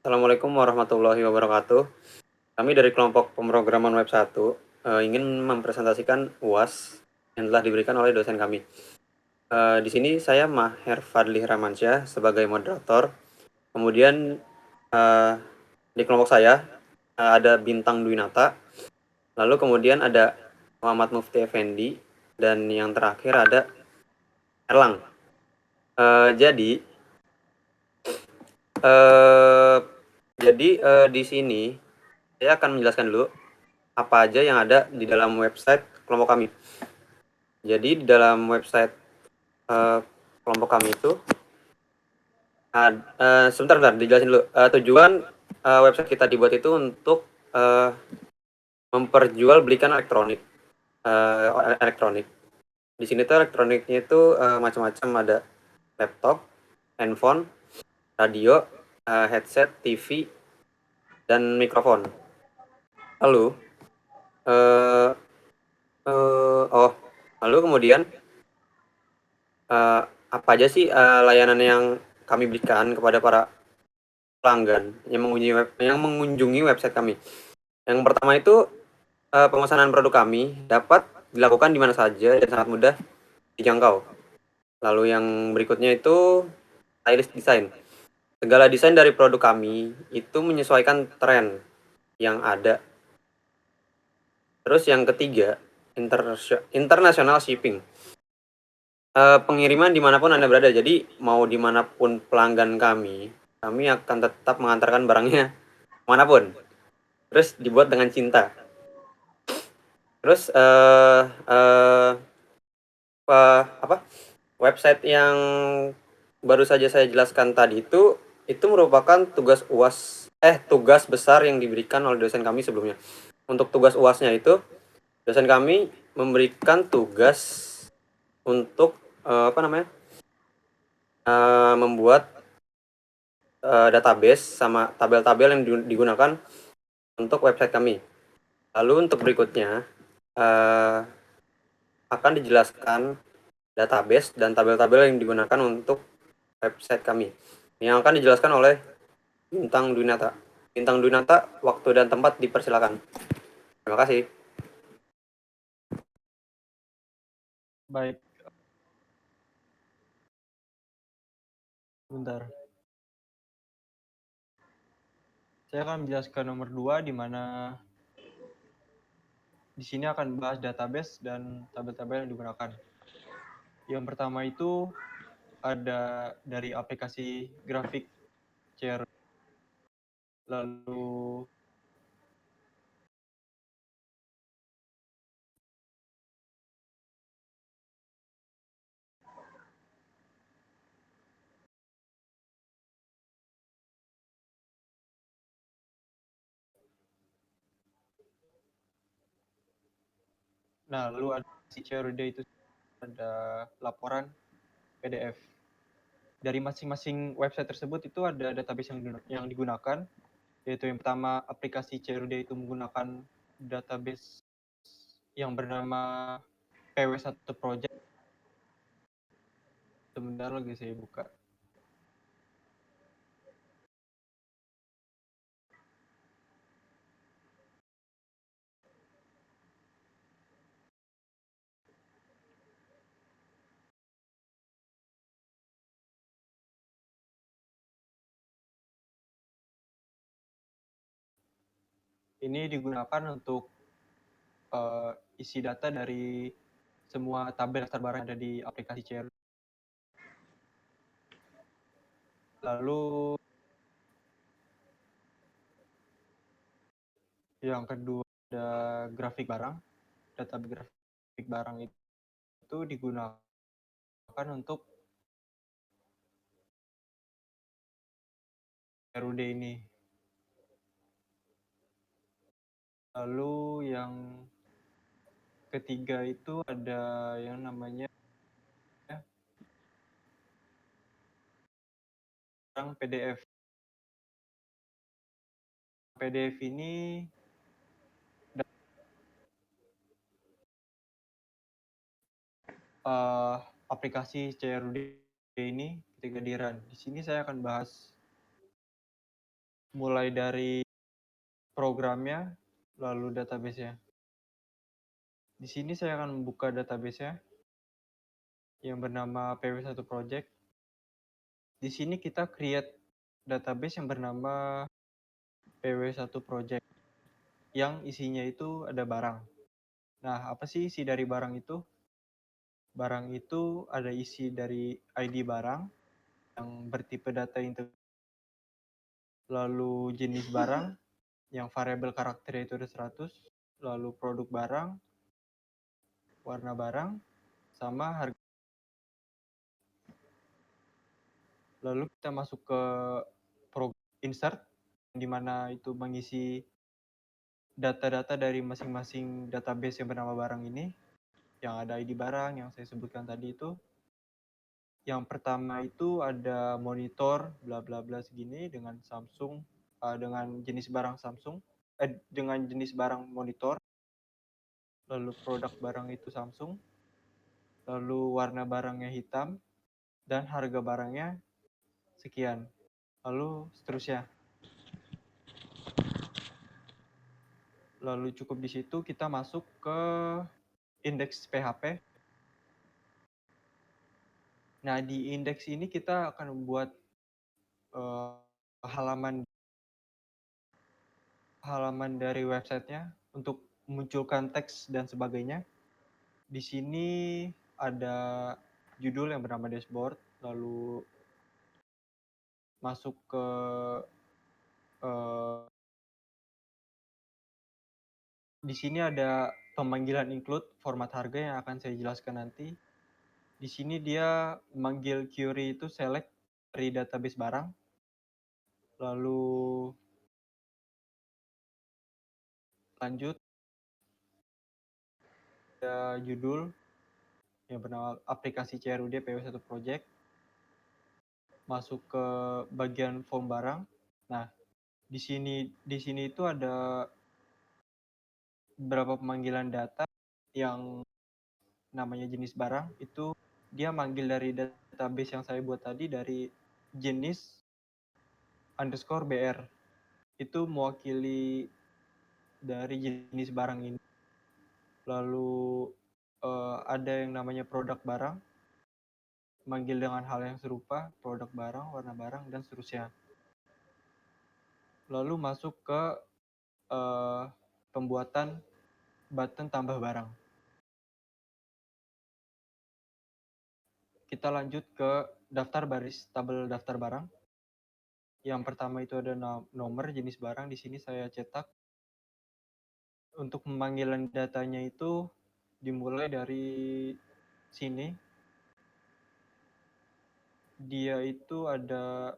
Assalamualaikum warahmatullahi wabarakatuh. Kami dari kelompok pemrograman Web 1 ingin mempresentasikan UAS yang telah diberikan oleh dosen kami. Di sini saya Maher Fadli Ramansyah sebagai moderator. Kemudian di kelompok saya ada Bintang Dwinata, lalu kemudian ada Muhammad Mufti Effendi, dan yang terakhir ada Erlang. Jadi eh, di sini saya akan menjelaskan dulu apa aja yang ada di dalam website kelompok kami. Jadi di dalam website kelompok kami itu, sebentar dijelasin dulu. Tujuan website kita dibuat itu untuk memperjualbelikan elektronik. Di sini tuh elektroniknya itu macam-macam, ada laptop, handphone, radio, headset, TV, dan mikrofon. Lalu, uh, lalu kemudian apa aja sih layanan yang kami berikan kepada para pelanggan yang mengunjungi website kami? Yang pertama itu pemesanan produk kami dapat dilakukan di mana saja dan sangat mudah dijangkau. Lalu yang berikutnya itu stylist design. Segala desain dari produk kami itu menyesuaikan tren yang ada. Terus yang ketiga, international shipping. Pengiriman dimanapun Anda berada. Jadi mau dimanapun pelanggan kami akan tetap mengantarkan barangnya manapun. Terus dibuat dengan cinta. Terus apa website yang baru saja saya jelaskan tadi itu merupakan tugas besar yang diberikan oleh dosen kami sebelumnya. Untuk tugas UASnya itu dosen kami memberikan tugas untuk membuat database sama tabel-tabel yang digunakan untuk website kami. Lalu untuk berikutnya akan dijelaskan database dan tabel-tabel yang digunakan untuk website kami, yang akan dijelaskan oleh Bintang Dwinata. Bintang Dwinata, waktu dan tempat dipersilakan. Terima kasih. Baik, bentar. Saya akan menjelaskan nomor 2, di mana di sini akan bahas database dan tabel-tabel yang digunakan. Yang pertama itu ada dari aplikasi grafik CR. Lalu ada si CRD itu ada laporan PDF. Dari masing-masing website tersebut itu ada database yang digunakan, yaitu yang pertama aplikasi CRD itu menggunakan database yang bernama PW1 Project. Sebentar lagi saya buka. Ini digunakan untuk isi data dari semua tabel daftar barang yang ada di aplikasi CRD. Lalu yang kedua ada grafik barang. Data grafik barang itu digunakan untuk RUD ini. Lalu yang ketiga itu ada yang namanya barang PDF. PDF ini aplikasi CRUD ini ketika di run. Di sini saya akan bahas mulai dari programnya, lalu database-nya. Di sini saya akan membuka database-nya yang bernama PW1 Project. Di sini kita create database yang bernama PW1 Project yang isinya itu ada barang. Nah, apa sih isi dari barang itu? Barang itu ada isi dari ID barang yang bertipe data integer, lalu jenis barang yang variabel karakternya itu ada 100, lalu produk barang, warna barang, sama harga. Lalu kita masuk ke insert, di mana itu mengisi data-data dari masing-masing database yang bernama barang ini, yang ada ID barang yang saya sebutkan tadi itu. Yang pertama itu ada monitor bla bla bla segini dengan Samsung, dengan jenis barang Samsung, dengan jenis barang monitor, lalu produk barang itu Samsung, lalu warna barangnya hitam, dan harga barangnya sekian, lalu seterusnya. Lalu cukup di situ kita masuk ke indeks PHP. Nah, di indeks ini kita akan membuat halaman dari websitenya untuk memunculkan teks dan sebagainya. Di sini ada judul yang bernama dashboard, lalu masuk ke di sini ada pemanggilan include format harga yang akan saya jelaskan nanti. Di sini dia memanggil query itu select dari database barang, lalu lanjut ada judul yang bernama aplikasi CRUD PW1 Project, masuk ke bagian form barang. Nah, di sini itu ada beberapa pemanggilan data yang namanya jenis barang itu dia manggil dari database yang saya buat tadi dari jenis underscore BR, itu mewakili dari jenis barang ini. Lalu ada yang namanya produk barang, manggil dengan hal yang serupa, produk barang, warna barang, dan seterusnya. Lalu masuk ke pembuatan button tambah barang. Kita lanjut ke daftar baris tabel daftar barang. Yang pertama itu ada nomor jenis barang. Di sini saya cetak. Untuk pemanggilan datanya itu dimulai dari sini. Dia itu ada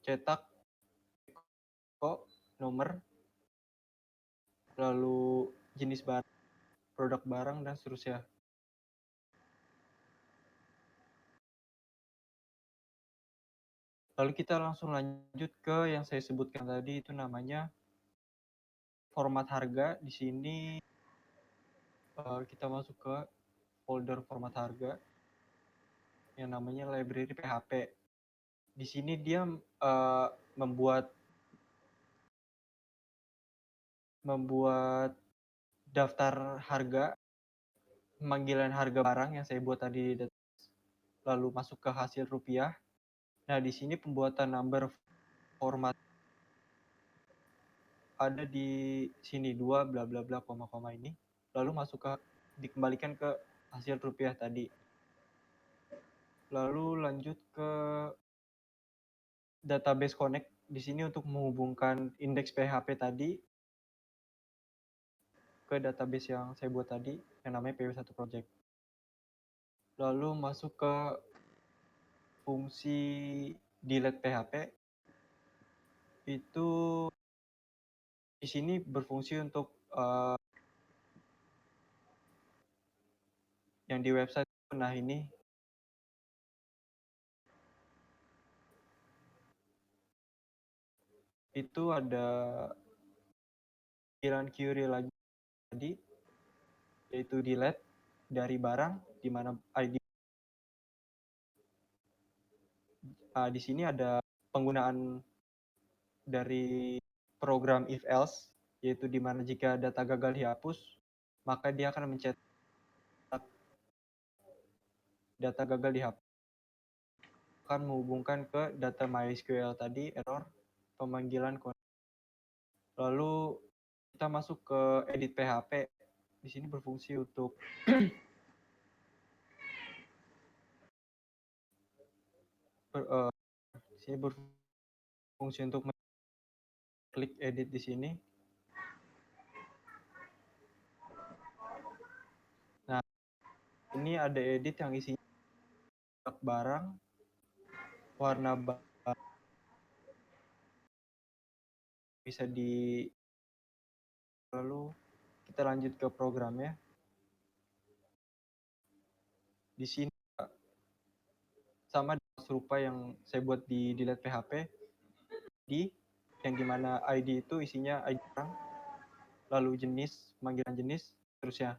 cetak, kok, nomor, lalu jenis barang, produk barang, dan seterusnya. Lalu kita langsung lanjut ke yang saya sebutkan tadi, itu namanya format harga. Di sini kita masuk ke folder format harga yang namanya library PHP. Di sini dia membuat daftar harga, pemanggilan harga barang yang saya buat tadi, lalu masuk ke hasil rupiah. Nah, di sini pembuatan number format ada di sini 2 bla bla bla koma ini, lalu masuk ke dikembalikan ke hasil rupiah tadi. Lalu lanjut ke database connect di sini untuk menghubungkan indeks PHP tadi ke database yang saya buat tadi yang namanya PW1 Project. Lalu masuk ke fungsi delete PHP. Itu di sini berfungsi untuk yang di website. Nah, ini itu ada panggilan query lagi tadi, yaitu delete dari barang, di mana ID. Di sini ada penggunaan dari program if else, yaitu di mana jika data gagal dihapus, maka dia akan mencetak data gagal dihapus, akan menghubungkan ke data MySQL tadi, error pemanggilan koneksi. Lalu kita masuk ke edit PHP. Di sini berfungsi untuk di sini berfungsi untuk klik edit di sini. Nah, ini ada edit yang isinya barang, warna barang, bisa di, lalu kita lanjut ke programnya. Di sini sama serupa yang saya buat di delete PHP, di yang dimana ID itu isinya ID barang, lalu jenis, panggilan jenis, terusnya.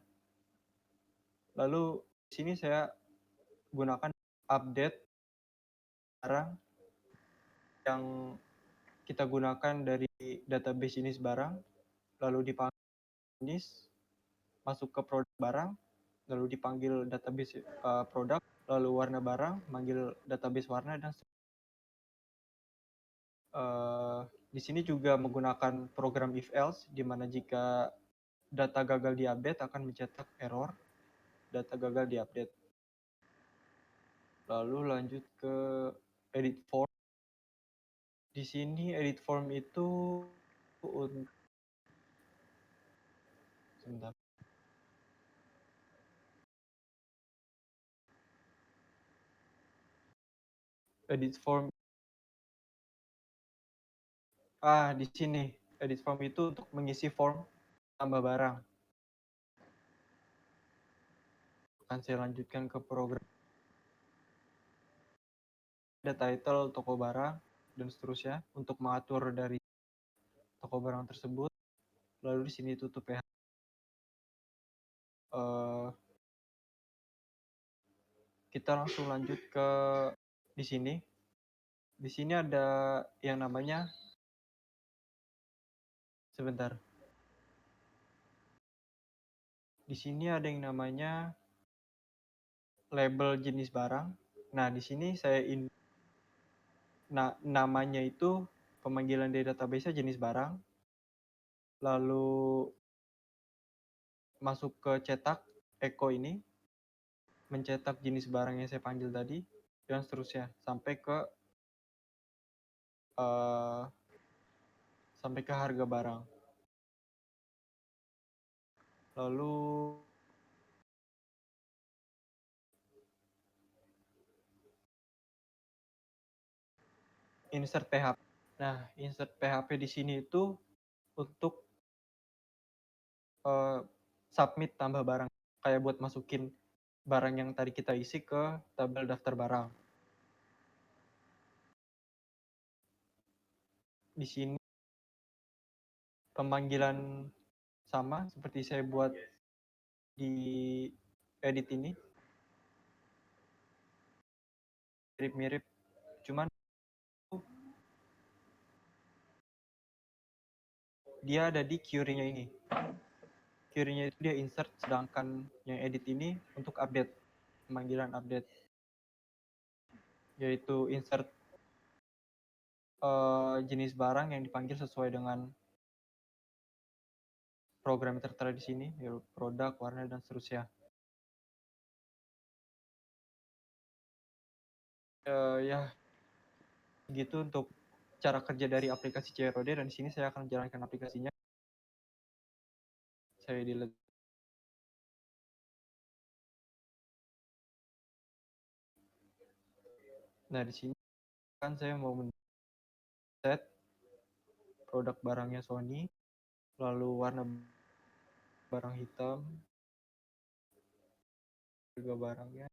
Lalu di sini saya gunakan update barang yang kita gunakan dari database jenis barang, lalu dipanggil jenis, masuk ke produk barang, lalu dipanggil database produk, lalu warna barang, manggil database warna, dan di sini juga menggunakan program if else, di mana jika data gagal diupdate akan mencetak error data gagal diupdate. Lalu lanjut ke edit form. Di sini edit form itu sebentar. Edit form di sini edit form itu untuk mengisi form tambah barang. Akan saya lanjutkan ke program. Ada title toko barang dan seterusnya untuk mengatur dari toko barang tersebut. Lalu di sini tutup ya. Kita langsung lanjut ke di sini. Di sini ada yang namanya, sebentar. Di sini ada yang namanya label jenis barang. Nah, di sini saya namanya itu pemanggilan dari database jenis barang. Lalu masuk ke cetak echo ini, mencetak jenis barang yang saya panggil tadi, dan seterusnya sampai ke harga barang. Lalu insert PHP. Nah, insert PHP di sini itu untuk submit tambah barang, kayak buat masukin barang yang tadi kita isi ke tabel daftar barang. Di sini pemanggilan sama seperti saya buat di edit ini, mirip-mirip, cuman dia ada di query-nya ini. Query-nya itu dia insert, sedangkan yang edit ini untuk update, pemanggilan update, yaitu insert jenis barang yang dipanggil sesuai dengan program yang tertera di sini, yaitu produk, warna, dan seterusnya. Ya, gitu untuk cara kerja dari aplikasi CROD, dan di sini saya akan menjalankan aplikasinya. Saya delete. Nah, di sini kan saya mau set produk barangnya Sony, lalu warna barang hitam, harga barangnya.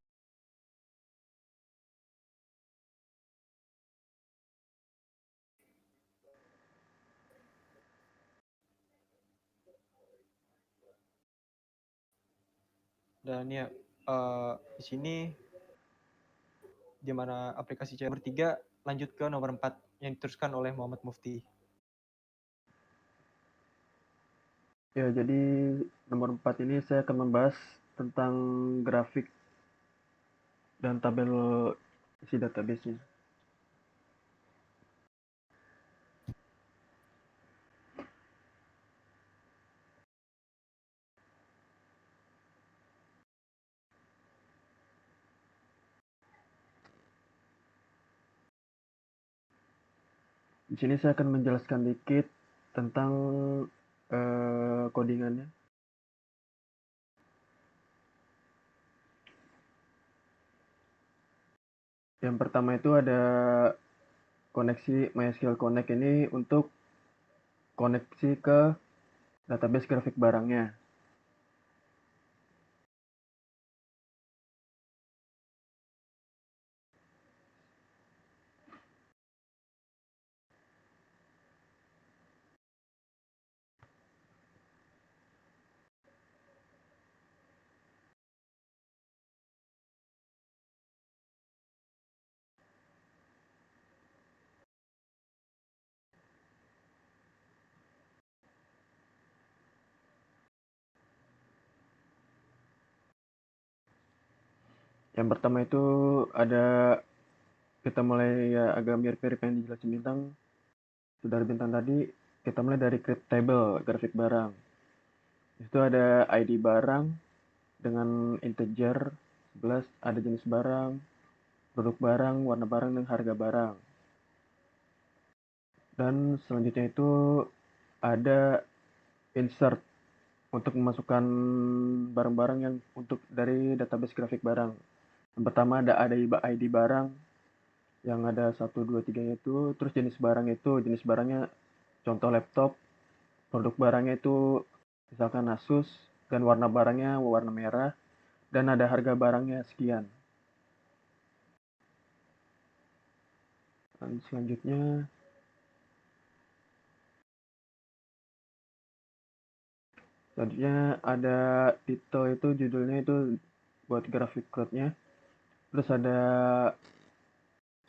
Dan ya, di sini di mana aplikasi CROD bertiga, lanjut ke nomor 4 yang diteruskan oleh Muhammad Mufti. Ya, jadi nomor 4 ini saya akan membahas tentang grafik dan tabel isi database-nya. Di sini saya akan menjelaskan dikit tentang codingannya. Yang pertama itu ada koneksi MySQL Connect ini untuk koneksi ke database grafik barangnya. Yang pertama itu ada, kita mulai ya agak mirip-mirip yang dijelasin Bintang. Saudara Bintang tadi, kita mulai dari create table grafik barang. Itu ada ID barang dengan integer 11, ada jenis barang, produk barang, warna barang, dan harga barang. Dan selanjutnya itu ada insert untuk memasukkan barang-barang yang untuk dari database grafik barang. Yang pertama ada ID barang yang ada 1, 2, 3 itu, terus jenis barang itu, jenis barangnya contoh laptop, produk barangnya itu misalkan Asus, dan warna barangnya warna merah, dan ada harga barangnya sekian. Dan selanjutnya ada title itu, judulnya itu buat grafik code-nya. Terus ada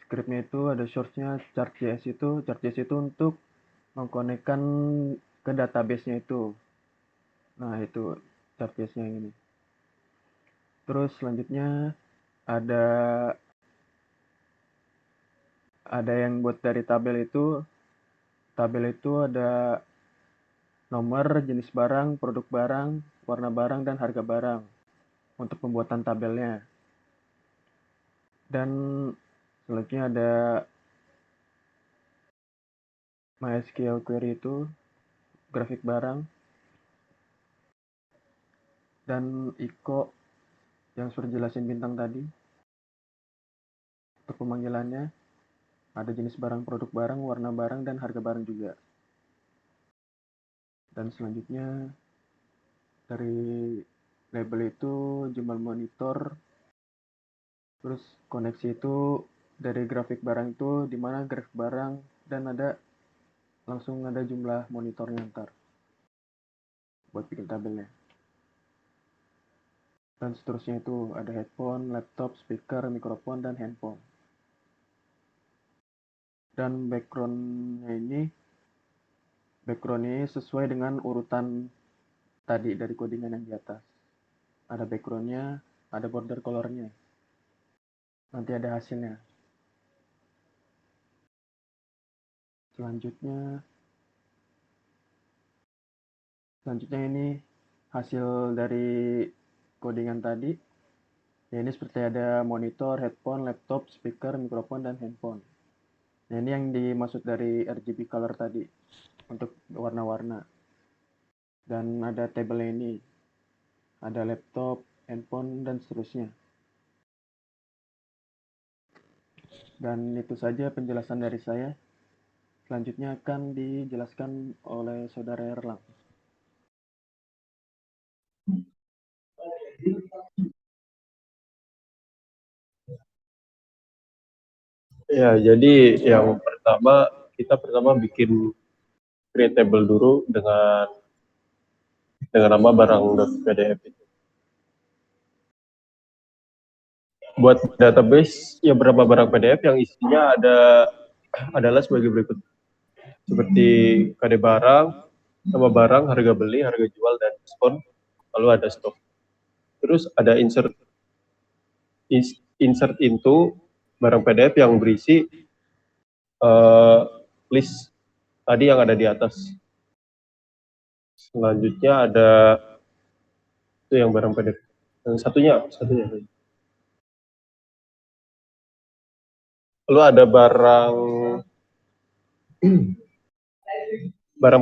script-nya itu, ada source-nya chart.js itu. Chart.js itu untuk mengkonekkan ke database-nya itu. Nah, itu chart.js-nya yang ini. Terus selanjutnya ada yang buat dari tabel itu. Tabel itu ada nomor, jenis barang, produk barang, warna barang, dan harga barang untuk pembuatan tabelnya. Dan selanjutnya ada MySQL query itu grafik barang, dan ICO yang sudah jelasin Bintang tadi. Untuk pemanggilannya ada jenis barang, produk barang, warna barang, dan harga barang juga. Dan selanjutnya dari label itu jumlah monitor, terus koneksi itu dari grafik barang itu di mana grafik barang, dan langsung ada jumlah monitornya ntar buat bikin tabelnya. Dan seterusnya itu ada headphone, laptop, speaker, mikrofon, dan handphone. Dan backgroundnya ini sesuai dengan urutan tadi dari codingan yang di atas. Ada backgroundnya, ada border colornya. Nanti ada hasilnya. Selanjutnya ini hasil dari codingan tadi. Ya, ini seperti ada monitor, headphone, laptop, speaker, mikrofon, dan handphone. Nah, ini yang dimaksud dari RGB color tadi untuk warna-warna. Dan ada tabel ini, ada laptop, handphone, dan seterusnya. Dan itu saja penjelasan dari saya. Selanjutnya akan dijelaskan oleh Saudara Erlang. Ya, jadi yang pertama kita bikin create table dulu dengan nama barang.pdf itu. Buat database ya berapa barang PDF yang isinya adalah sebagai berikut. Seperti KD barang, nama barang, harga beli, harga jual, dan diskon, lalu ada stok. Terus ada insert into barang PDF yang berisi list tadi yang ada di atas. Selanjutnya ada itu yang barang PDF. Yang satunya. Lalu ada barang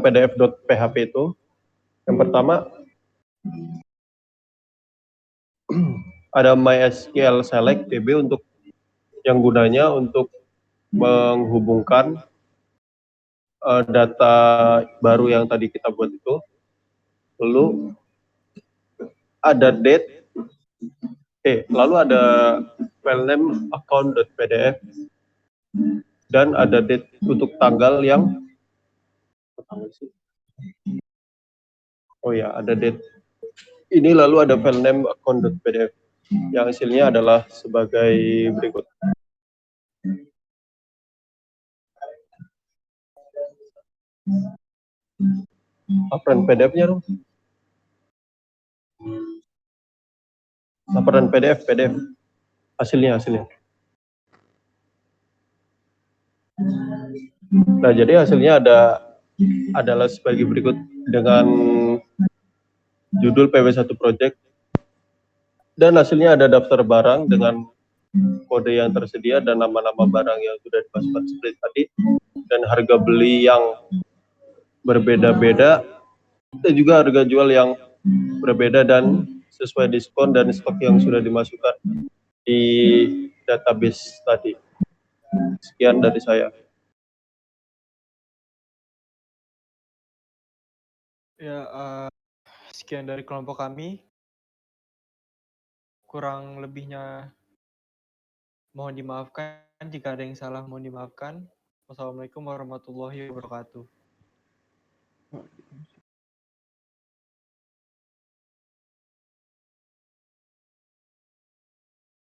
PDF.php itu. Yang pertama ada MySQL Select DB untuk yang gunanya untuk menghubungkan data baru yang tadi kita buat itu. Lalu ada date, lalu ada file name account.pdf, dan ada date untuk tanggal yang ada date ini, lalu ada file name account.pdf yang hasilnya adalah sebagai berikut. Laporan PDF-nya dong. Laporan PDF hasilnya. Nah, jadi hasilnya adalah sebagai berikut dengan judul PW1 Project, dan hasilnya ada daftar barang dengan kode yang tersedia dan nama-nama barang yang sudah dimasukkan seperti tadi, dan harga beli yang berbeda-beda, dan juga harga jual yang berbeda dan sesuai diskon dan stok yang sudah dimasukkan di database tadi. Sekian dari saya. Ya, sekian dari kelompok kami. Kurang lebihnya mohon dimaafkan. Jika ada yang salah mohon dimaafkan. Wassalamualaikum warahmatullahi wabarakatuh.